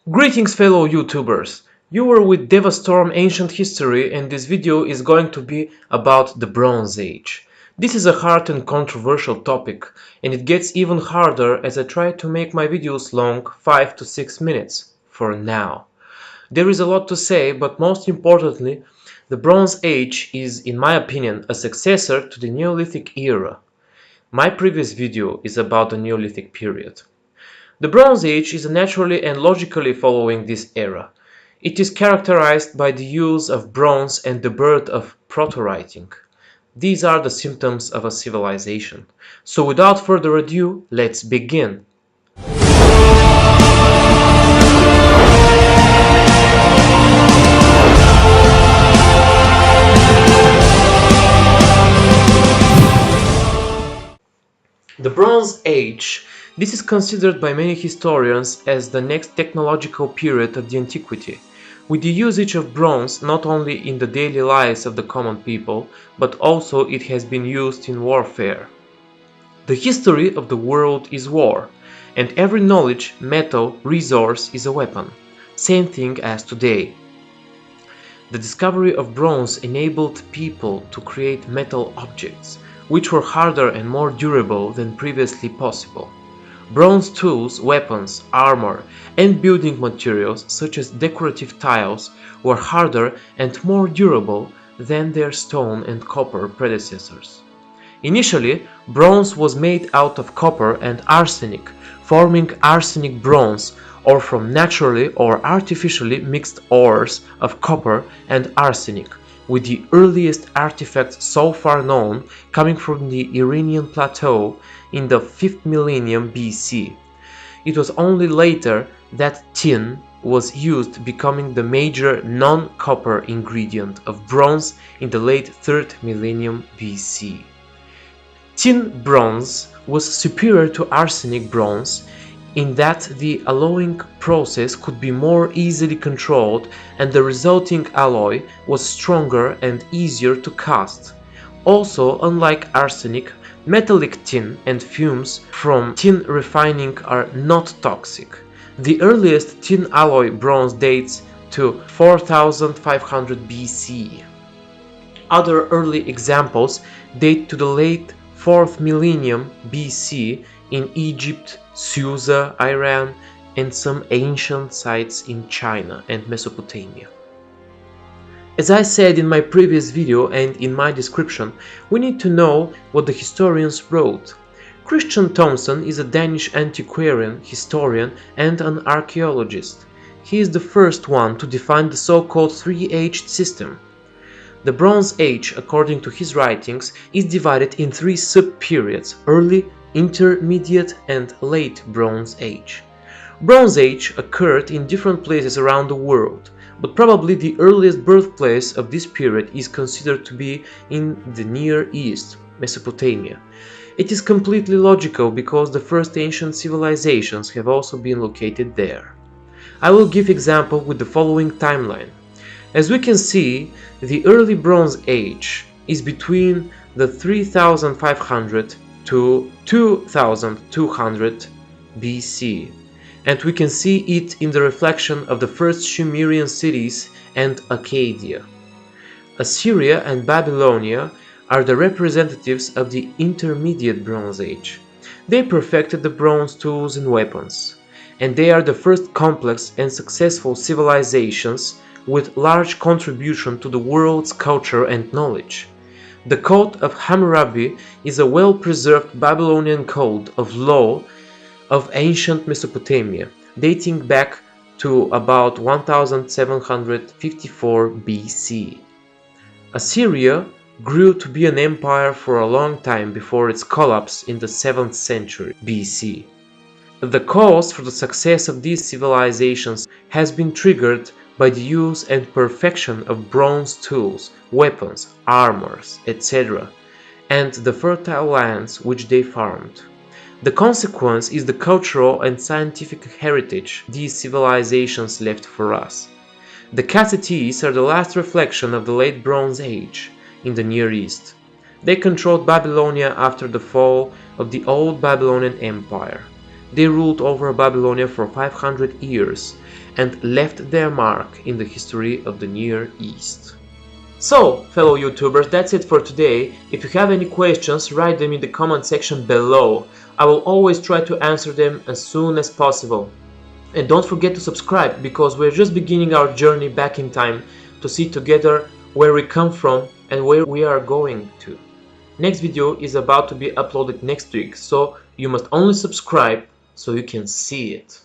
Greetings fellow YouTubers! You are with Devastorm Ancient History and this video is going to be about the Bronze Age. This is a hard and controversial topic and it gets even harder as I try to make my videos long 5 to 6 minutes, for now. There is a lot to say, but most importantly, the Bronze Age is, in my opinion, a successor to the Neolithic Era. My previous video is about the Neolithic period. The Bronze Age is naturally and logically following this era. It is characterized by the use of bronze and the birth of proto-writing. These are the symptoms of a civilization. So without further ado, let's begin. The Bronze Age. This is considered by many historians as the next technological period of the antiquity, with the usage of bronze not only in the daily lives of the common people, but also it has been used in warfare. The history of the world is war, and every knowledge, metal, resource is a weapon, same thing as today. The discovery of bronze enabled people to create metal objects, which were harder and more durable than previously possible. Bronze tools, weapons, armor, and building materials such as decorative tiles were harder and more durable than their stone and copper predecessors. Initially, bronze was made out of copper and arsenic, forming arsenic bronze, or from naturally or artificially mixed ores of copper and arsenic, with the earliest artifacts so far known coming from the Iranian plateau in the 5th millennium BC. It was only later that tin was used, becoming the major non-copper ingredient of bronze in the late 3rd millennium BC. Tin bronze was superior to arsenic bronze in that the alloying process could be more easily controlled and the resulting alloy was stronger and easier to cast. Also, unlike arsenic, metallic tin and fumes from tin refining are not toxic. The earliest tin alloy bronze dates to 4500 BC. Other early examples date to the late 4th millennium BC in Egypt, Susa, Iran, and some ancient sites in China and Mesopotamia. As I said in my previous video and in my description, we need to know what the historians wrote. Christian Thompson is a Danish antiquarian, historian, and an archaeologist. He is the first one to define the so-called three-aged system. The Bronze Age, according to his writings, is divided in three sub-periods: early, intermediate, and late Bronze Age. Bronze Age occurred in different places around the world, but probably the earliest birthplace of this period is considered to be in the Near East, Mesopotamia. It is completely logical because the first ancient civilizations have also been located there. I will give example with the following timeline. As we can see, the early Bronze Age is between the 3500 to 2200 BC, and we can see it in the reflection of the first Sumerian cities and Arcadia. Assyria and Babylonia are the representatives of the intermediate Bronze Age. They perfected the bronze tools and weapons, and they are the first complex and successful civilizations with large contribution to the world's culture and knowledge. The Code of Hammurabi is a well-preserved Babylonian code of law of ancient Mesopotamia, dating back to about 1754 BC. Assyria grew to be an empire for a long time before its collapse in the 7th century BC. The cause for the success of these civilizations has been triggered by the use and perfection of bronze tools, weapons, armors, etc., and the fertile lands which they farmed. The consequence is the cultural and scientific heritage these civilizations left for us. The Kassites are the last reflection of the late Bronze Age in the Near East. They controlled Babylonia after the fall of the old Babylonian Empire. They ruled over Babylonia for 500 years and left their mark in the history of the Near East. So, fellow YouTubers, that's it for today. If you have any questions, write them in the comment section below. I will always try to answer them as soon as possible. And don't forget to subscribe, because we're just beginning our journey back in time to see together where we come from and where we are going to. Next video is about to be uploaded next week, so you must only subscribe so you can see it.